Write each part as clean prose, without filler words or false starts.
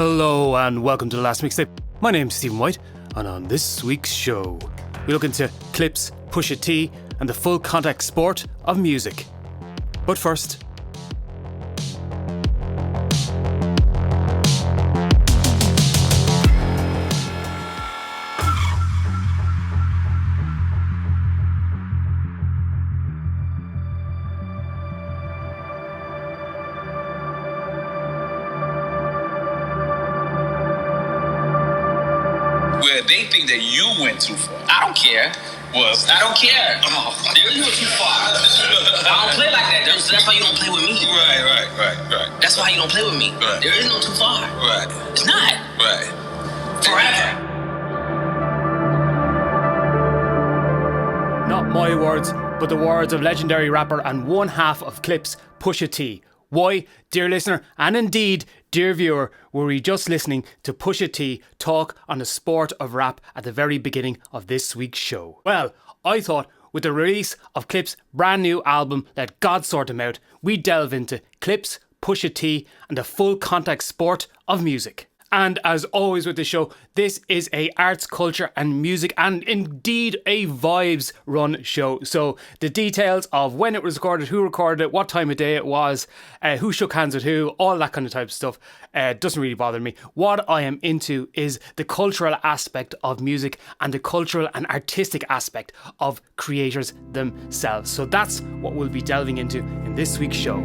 Hello and welcome to the last mixtape. My name's Stephen White, and on this week's show, we look into Clipse, Pusha T, and the full contact sport of music. But first, where they think that you went too far. I don't care. Well, I don't care. Oh. There is no too far. I don't play like that. That's why you don't play with me. Right. That's why you don't play with me. Right. There is no too far. Right. It's not. Right. Forever. not my words, but the words of legendary rapper and one half of Clipse, Pusha T. Why, dear listener, and indeed, dear viewer, were we just listening to Pusha T talk on the sport of rap at the very beginning of this week's show? Well, I thought with the release of Clip's brand new album, Let God Sort Him Out, we'd delve into Clipse, Pusha T, and the full contact sport of music. And as always with the show, this is a arts, culture and music and indeed a vibes run show. So the details of when it was recorded, who recorded it, what time of day it was, who shook hands with who, all that kind of type of stuff doesn't really bother me. What I am into is the cultural aspect of music and the cultural and artistic aspect of creators themselves. So that's what we'll be delving into in this week's show.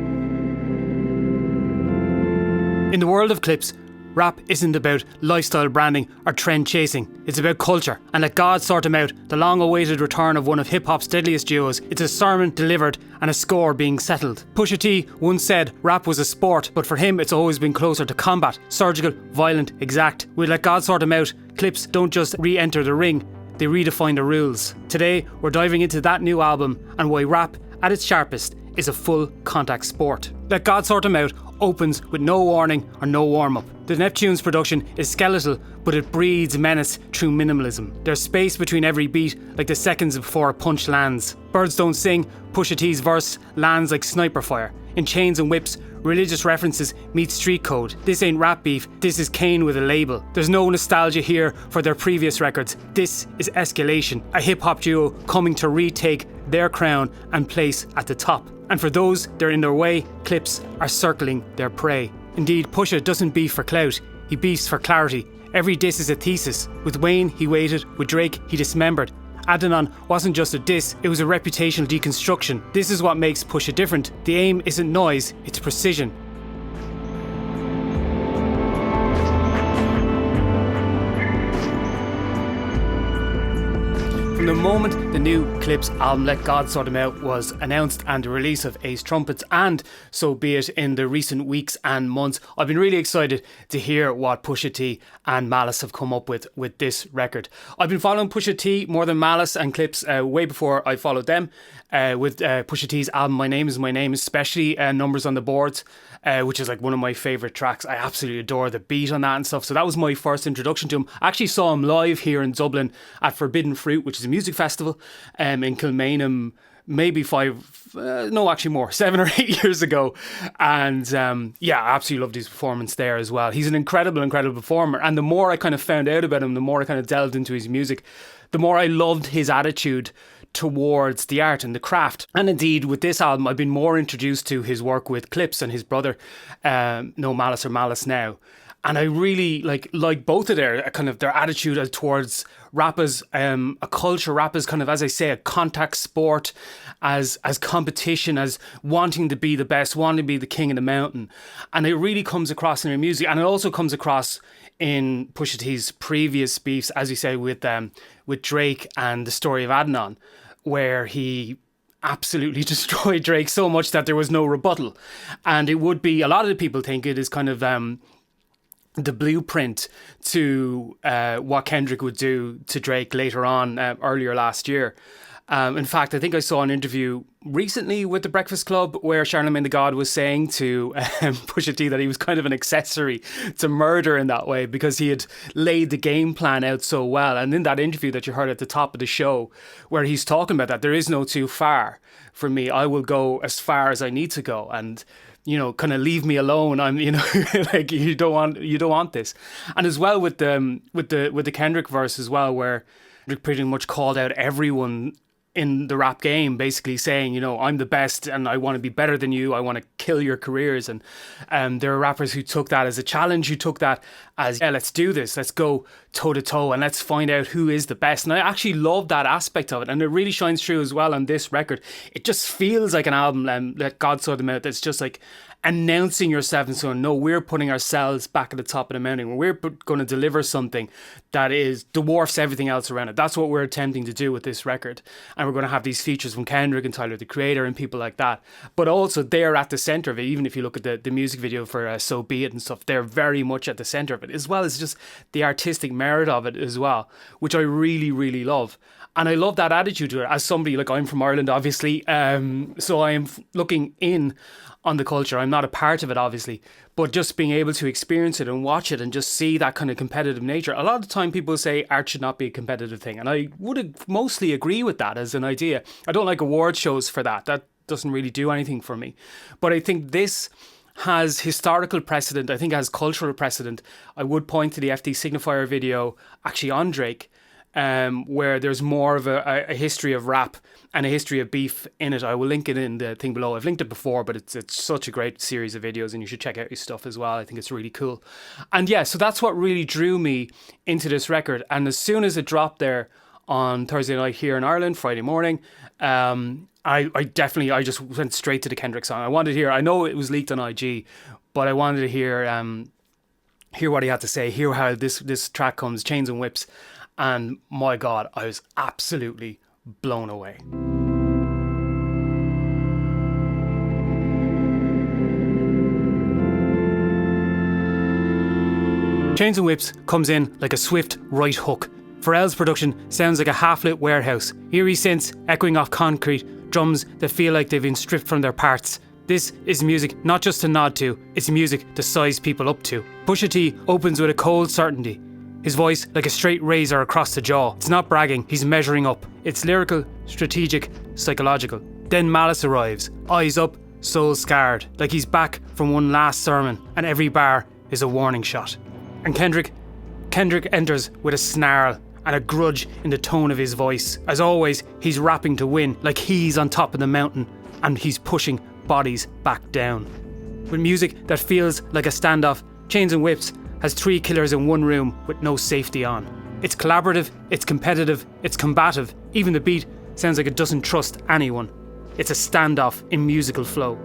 In the world of Clipse, rap isn't about lifestyle branding or trend chasing. It's about culture. And Let God Sort Him Out, the long-awaited return of one of hip-hop's deadliest duos, it's a sermon delivered and a score being settled. Pusha T once said rap was a sport, but for him it's always been closer to combat, surgical, violent, exact. With Let God Sort Him Out, Clipse don't just re-enter the ring, they redefine the rules. Today, we're diving into that new album and why rap, at its sharpest, is a full contact sport. Let God Sort Him Out opens with no warning or no warm-up. The Neptune's production is skeletal, but it breeds menace through minimalism. There's space between every beat, like the seconds before a punch lands. Birds Don't Sing, Pusha T's verse lands like sniper fire. In Chains and Whips, religious references meet street code. This ain't rap beef, this is Kane with a label. There's no nostalgia here for their previous records. This is escalation, a hip-hop duo coming to retake their crown and place at the top. And for those that are in their way, Clipse are circling their prey. Indeed, Pusha doesn't beef for clout, he beefs for clarity. Every diss is a thesis. With Wayne, he waited. With Drake, he dismembered. Adnan wasn't just a diss, it was a reputational deconstruction. This is what makes Pusha different. The aim isn't noise, it's precision. From the moment the new Clipse album Let God Sort Him Out was announced and the release of Ace Trumpets and So Be It in the recent weeks and months, I've been really excited to hear what Pusha T and Malice have come up with this record. I've been following Pusha T more than Malice and Clipse way before I followed them with Pusha T's album My Name Is My Name, especially Numbers on the Boards, which is like one of my favourite tracks. I absolutely adore the beat on that and stuff. So that was my first introduction to him. I actually saw him live here in Dublin at Forbidden Fruit, which is a music festival in Kilmainham, maybe 7 or 8 years ago. And I absolutely loved his performance there as well. He's an incredible performer. And the more I kind of found out about him, the more I kind of delved into his music, the more I loved his attitude towards the art and the craft. And indeed, with this album, I've been more introduced to his work with Clipse and his brother, No Malice or Malice Now. And I really like both of their attitude towards rap as a culture, rap as kind of, as I say, a contact sport, as competition, as wanting to be the best, wanting to be the king of the mountain. And it really comes across in their music, and it also comes across in Pusha T's previous beefs, as you say, with Drake and The Story of Adnan, where he absolutely destroyed Drake so much that there was no rebuttal. And it would be, a lot of the people think it is kind of the blueprint to what Kendrick would do to Drake later on, earlier last year. In fact, I think I saw an interview recently with the Breakfast Club where Charlemagne the God was saying to Pusha T that he was kind of an accessory to murder in that way because he had laid the game plan out so well. And in that interview that you heard at the top of the show, where he's talking about that, there is no too far for me. I will go as far as I need to go, and kind of leave me alone. I'm, like you don't want this. And as well with the Kendrick verse as well, where Kendrick pretty much called out everyone in the rap game, basically saying, I'm the best and I want to be better than you. I want to kill your careers. And there are rappers who took that as a challenge, who took that as, yeah, let's do this. Let's go toe to toe and let's find out who is the best. And I actually love that aspect of it. And it really shines through as well on this record. It just feels like an album that God saw them out. That's just like announcing yourself and saying, no, we're putting ourselves back at the top of the mountain. We're going to deliver something that dwarfs everything else around it. That's what we're attempting to do with this record. And we're going to have these features from Kendrick and Tyler, the Creator, and people like that. But also they're at the center of it. Even if you look at the music video for So Be It and stuff, they're very much at the center of it, as well as just the artistic merit of it as well, which I really, really love. And I love that attitude to it. As somebody, like, I'm from Ireland, obviously, so I am looking in on the culture. I'm not a part of it, obviously, but just being able to experience it and watch it and just see that kind of competitive nature. A lot of the time people say art should not be a competitive thing, and I would mostly agree with that as an idea. I don't like award shows for that. That doesn't really do anything for me. But I think this has historical precedent. I think it has cultural precedent. I would point to the FD Signifier video, actually on Drake, where there's more of a history of rap and a history of beef in it. I will link it in the thing below. I've linked it before, but it's such a great series of videos and you should check out his stuff as well. I think it's really cool. And yeah, so that's what really drew me into this record. And as soon as it dropped there on Thursday night here in Ireland, Friday morning, I just went straight to the Kendrick song. I wanted to hear, I know it was leaked on IG, but I wanted to hear what he had to say, hear how this track comes, Chains and Whips. And my God, I was absolutely blown away. Chains and Whips comes in like a swift right hook. Pharrell's production sounds like a half-lit warehouse. Eerie synths echoing off concrete, drums that feel like they've been stripped from their parts. This is music not just to nod to, it's music to size people up to. Pusha T opens with a cold certainty. His voice like a straight razor across the jaw. It's not bragging, he's measuring up. It's lyrical, strategic, psychological. Then Malice arrives, eyes up, soul scarred, like he's back from one last sermon, and every bar is a warning shot. And Kendrick enters with a snarl and a grudge in the tone of his voice. As always, he's rapping to win, like he's on top of the mountain, and he's pushing bodies back down. With music that feels like a standoff, Chains and Whips has 3 killers in one room with no safety on. It's collaborative, it's competitive, it's combative. Even the beat sounds like it doesn't trust anyone. It's a standoff in musical flow.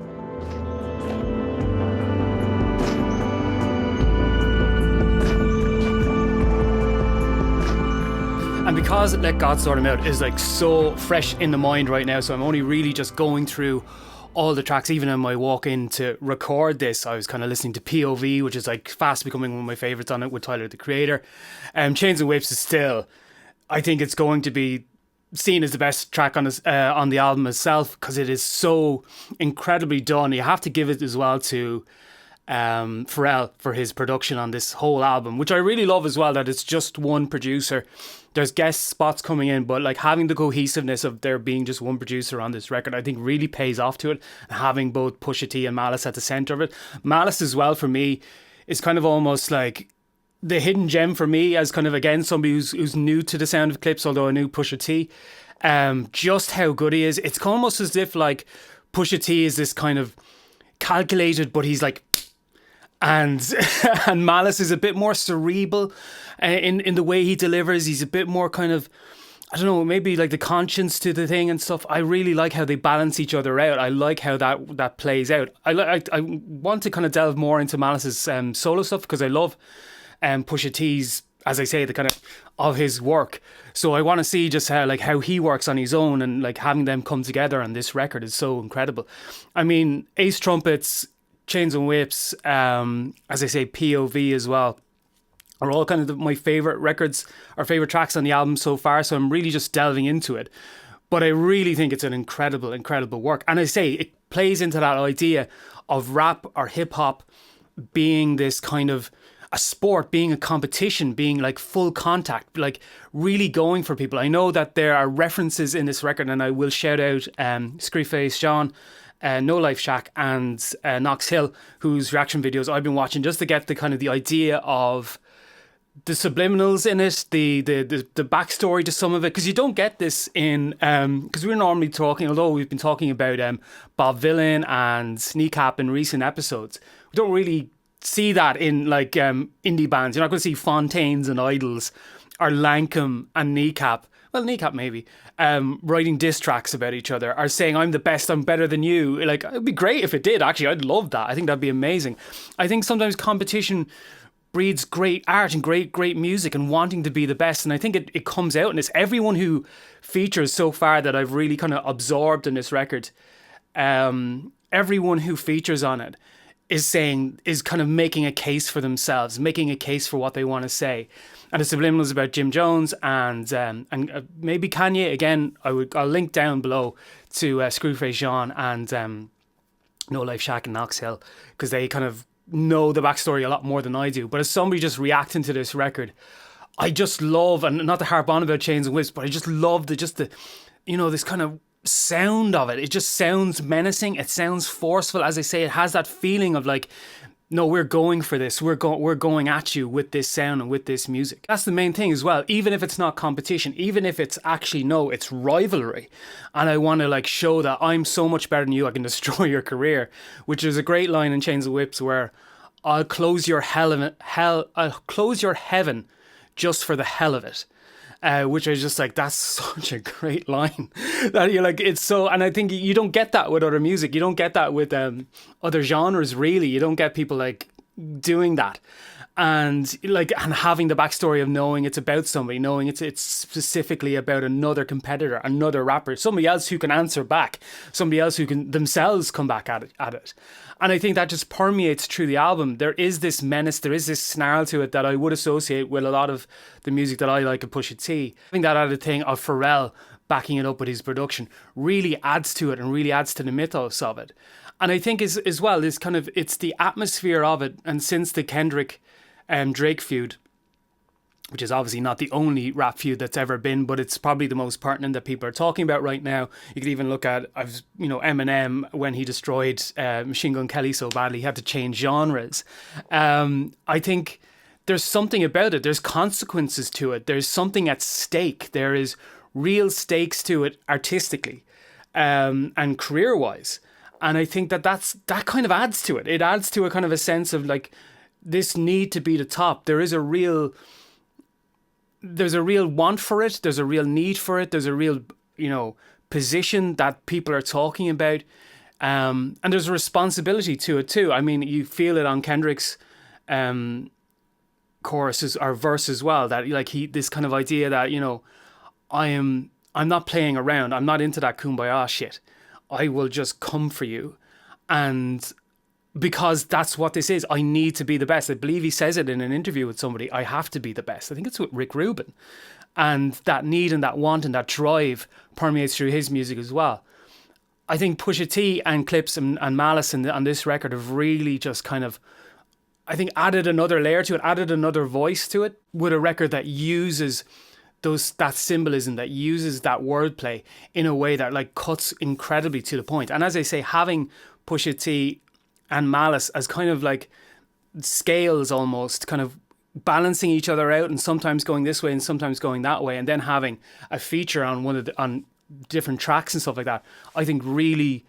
And because Let God Sort Him Out is like so fresh in the mind right now, so I'm only really just going through all the tracks. Even on my walk in to record this, I was kind of listening to POV, which is like fast becoming one of my favourites on it with Tyler, the Creator. Chains and Whips is still, I think it's going to be seen as the best track on the album itself, because it is so incredibly done. You have to give it as well to Pharrell for his production on this whole album, which I really love as well, that it's just one producer. There's guest spots coming in, but like having the cohesiveness of there being just one producer on this record, I think really pays off to it. And having both Pusha T and Malice at the centre of it. Malice as well, for me, is kind of almost like the hidden gem for me, as kind of, again, somebody who's new to the sound of Clipse, although I knew Pusha T. Just how good he is. It's almost as if like Pusha T is this kind of calculated, but he's like, and Malice is a bit more cerebral in the way he delivers. He's a bit more kind of, I don't know, maybe like the conscience to the thing and stuff. I really like how they balance each other out. I like how that plays out. I want to kind of delve more into Malice's solo stuff, because I love Pusha T's, as I say, the kind of his work. So I want to see just how he works on his own, and like having them come together on this record is so incredible. I mean, Ace Trumpets, Chains and Whips, as I say, POV as well, are all kind of my favourite records or favourite tracks on the album so far. So I'm really just delving into it. But I really think it's an incredible work. And I say it plays into that idea of rap or hip hop being this kind of a sport, being a competition, being like full contact, like really going for people. I know that there are references in this record, and I will shout out Screwface Sean, No Life Shack, and Knox Hill, whose reaction videos I've been watching just to get the kind of the idea of the subliminals in it, the backstory to some of it, because you don't get this in because we're normally talking, although we've been talking about Bob Villain and Kneecap in recent episodes, we don't really see that in like indie bands. You're not going to see Fontaines and Idols or Lankum and Kneecap. Well, Kneecap maybe, writing diss tracks about each other, or saying I'm the best, I'm better than you. Like, it'd be great if it did, actually. I'd love that. I think that'd be amazing. I think sometimes competition breeds great art and great music and wanting to be the best. And I think it comes out in this. Everyone who features so far that I've really kind of absorbed in this record, everyone who features on it is kind of making a case for themselves, making a case for what they want to say. And the subliminals about Jim Jones and maybe Kanye. Again, I'll link down below to Screwface Jean and No Life Shack and Knox Hill, because they kind of know the backstory a lot more than I do. But as somebody just reacting to this record, I just love, and not to harp on about Chains and Whips, but I just love the this kind of sound of it. It just sounds menacing. It sounds forceful. As I say, it has that feeling of like, no, we're going for this. We're going at you with this sound and with this music. That's the main thing as well. Even if it's not competition, even if it's actually, no, it's rivalry. And I want to like show that I'm so much better than you, I can destroy your career, which is a great line in Chains and Whips where I'll close your I'll close your heaven just for the hell of it. Which is just like, that's such a great line that you're like, it's so, and I think you don't get that with other music. You don't get that with other genres, really. You don't get people like doing that. And like, and having the backstory of knowing it's about somebody, knowing it's specifically about another competitor, another rapper, somebody else who can answer back, somebody else who can themselves come back at it. And I think that just permeates through the album. There is this menace, there is this snarl to it that I would associate with a lot of the music that I like of Pusha T. I think that added thing of Pharrell backing it up with his production really adds to it and really adds to the mythos of it. And I think as well, is kind of, it's the atmosphere of it. And since the Kendrick Drake feud, which is obviously not the only rap feud that's ever been, but it's probably the most pertinent that people are talking about right now. You could even look at, Eminem, when he destroyed Machine Gun Kelly so badly, he had to change genres. I think there's something about it. There's consequences to it. There's something at stake. There is real stakes to it artistically and career-wise. And I think that kind of adds to it. It adds to a kind of a sense of like, this need to be the top. There's a real want for it. There's a real need for it. There's a real, position that people are talking about. And there's a responsibility to it too. I mean, you feel it on Kendrick's choruses or verse as well, that like this kind of idea that, I'm not playing around. I'm not into that kumbaya shit. I will just come for you. And because that's what this is. I need to be the best. I believe he says it in an interview with somebody. I have to be the best. I think it's with Rick Rubin. And that need and that want and that drive permeates through his music as well. I think Pusha T and Clipse and Malice on this record have really just kind of, I think, added another layer to it, added another voice to it, with a record that uses that symbolism, that uses that wordplay in a way that like cuts incredibly to the point. And as I say, having Pusha T and Malice as kind of like scales almost, kind of balancing each other out and sometimes going this way and sometimes going that way, and then having a feature on on different tracks and stuff like that, I think really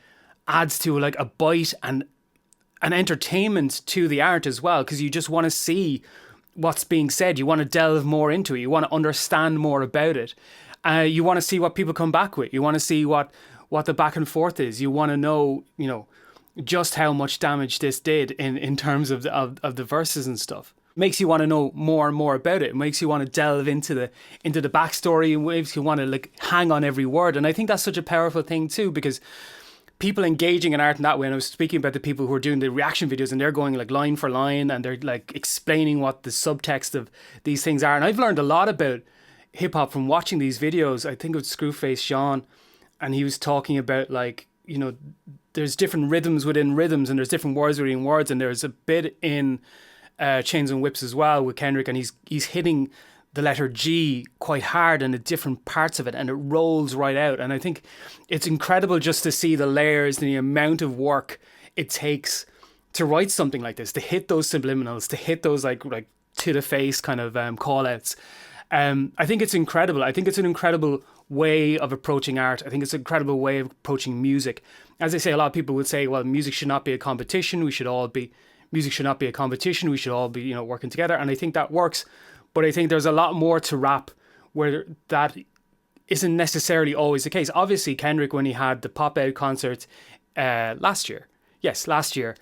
adds to like a bite and an entertainment to the art as well, because you just want to see what's being said. You want to delve more into it. You want to understand more about it. You want to see what people come back with. You want to see what the back and forth is. You want to know, just how much damage this did in terms of the verses and stuff. Makes you want to know more and more about it. It makes you want to delve into the backstory. It makes you want to like hang on every word. And I think that's such a powerful thing too, because people engaging in art in that way, and I was speaking about the people who are doing the reaction videos and they're going like line for line and they're like explaining what the subtext of these things are. And I've learned a lot about hip hop from watching these videos. I think it was Screwface Sean and he was talking about like, you know, there's different rhythms within rhythms, and there's different words within words, and there's a bit in Chains and Whips as well with Kendrick, and he's hitting the letter G quite hard in the different parts of it, and it rolls right out. And I think it's incredible just to see the layers and the amount of work it takes to write something like this, to hit those subliminals, to hit those like to the face kind of call outs. I think it's incredible. I think it's an incredible way of approaching art. I think it's an incredible way of approaching music. As I say, a lot of people would say, well, music should not be a competition. Music should not be a competition. We should all be, you know, working together. And I think that works. But I think there's a lot more to rap where that isn't necessarily always the case. Obviously, Kendrick, when he had the Pop Out concert last year. Juneteenth.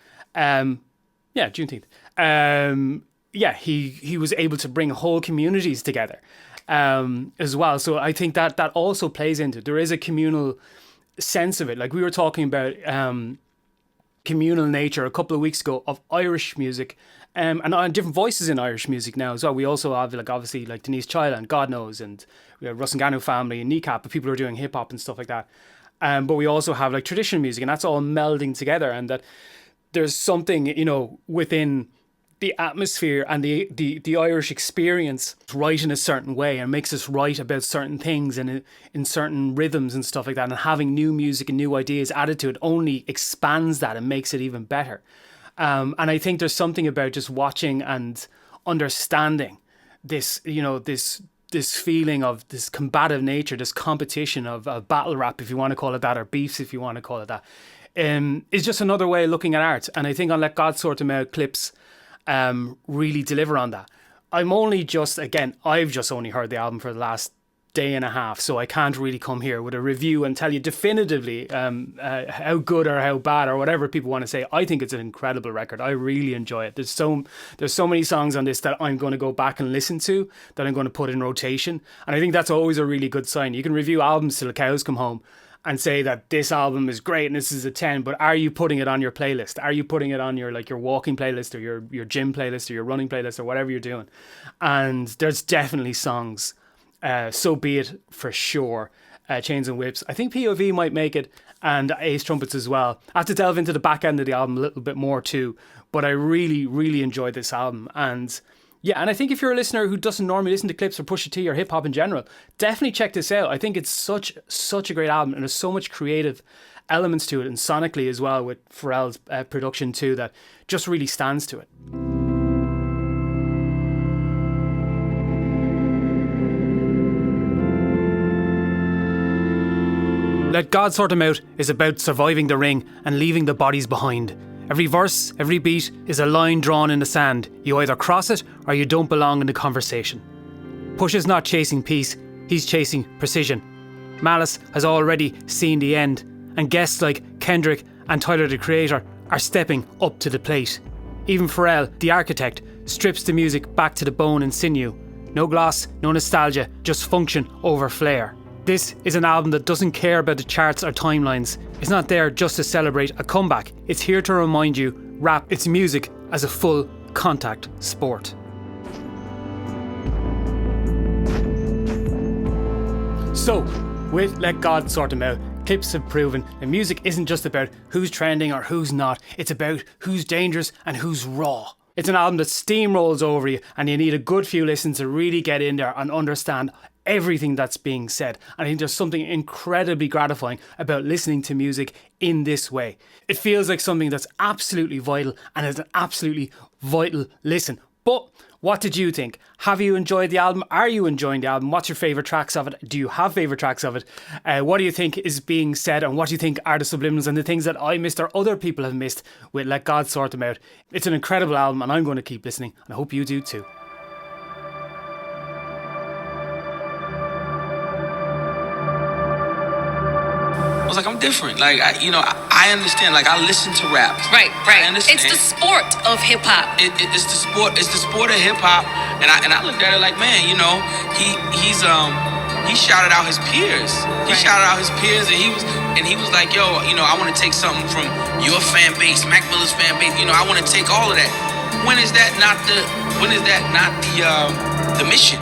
He was able to bring whole communities together as well. So I think that also plays into it. There is a communal sense of it. Like we were talking about communal nature a couple of weeks ago of Irish music and different voices in Irish music now as well. We also have like obviously like Denise Chila and God Knows, and we have Russ and Ganu family and Kneecap, but people who are doing hip hop and stuff like that. But we also have like traditional music, and that's all melding together, and that there's something, you know, within the atmosphere and the Irish experience write in a certain way and makes us write about certain things and in certain rhythms and stuff like that, and having new music and new ideas added to it only expands that and makes it even better. And I think there's something about just watching and understanding this, you know, this feeling of this combative nature, this competition of battle rap, if you want to call it that, or beefs, if you want to call it that, is just another way of looking at art. And I think on Let God Sort Them Out, Clipse really deliver on that. I've just only heard the album for the last day and a half, so I can't really come here with a review and tell you definitively how good or how bad or whatever people want to say. I think it's an incredible record. I really enjoy it. There's so many songs on this that I'm going to go back and listen to, that I'm going to put in rotation, and I think that's always a really good sign. You can review albums till the cows come home and say that this album is great and this is a 10, but are you putting it on your playlist? Are you putting it on your walking playlist or your gym playlist or your running playlist or whatever you're doing? And there's definitely songs, So Be It for sure, Chains and Whips. I think POV might make it, and Ace Trumpets as well. I have to delve into the back end of the album a little bit more too, but I really, really enjoyed this album. And yeah, and I think if you're a listener who doesn't normally listen to Clipse or Pusha T or hip hop in general, definitely check this out. I think it's such a great album, and there's so much creative elements to it, and sonically as well with Pharrell's production too, that just really stands to it. Let God Sort Them Out is about surviving the ring and leaving the bodies behind. Every verse, every beat is a line drawn in the sand. You either cross it or you don't belong in the conversation. Pusha's not chasing peace, he's chasing precision. Malice has already seen the end, and guests like Kendrick and Tyler the Creator are stepping up to the plate. Even Pharrell, the architect, strips the music back to the bone and sinew. No gloss, no nostalgia, just function over flair. This is an album that doesn't care about the charts or timelines. It's not there just to celebrate a comeback. It's here to remind you, rap its music as a full contact sport. So, with Let God Sort Them Out, Clipse have proven that music isn't just about who's trending or who's not. It's about who's dangerous and who's raw. It's an album that steamrolls over you, and you need a good few listens to really get in there and understand everything that's being said. And I think there's something incredibly gratifying about listening to music in this way. It feels like something that's absolutely vital and is an absolutely vital listen. But what did you think? Have you enjoyed the album? Are you enjoying the album? What's your favourite tracks of it? Do you have favourite tracks of it? What do you think is being said, and what do you think are the subliminals and the things that I missed or other people have missed with Let God Sort Them Out? It's an incredible album, and I'm going to keep listening, and I hope you do too. I was like, I'm different. Like, I understand. Like, I listen to rap. Right. I understand. It's the sport of hip hop. It's the sport. It's the sport of hip hop. And I looked at it like, man, he shouted out his peers. He shouted out his peers, and he was like, yo, I want to take something from your fan base, Mac Miller's fan base. I want to take all of that. When is that not the mission?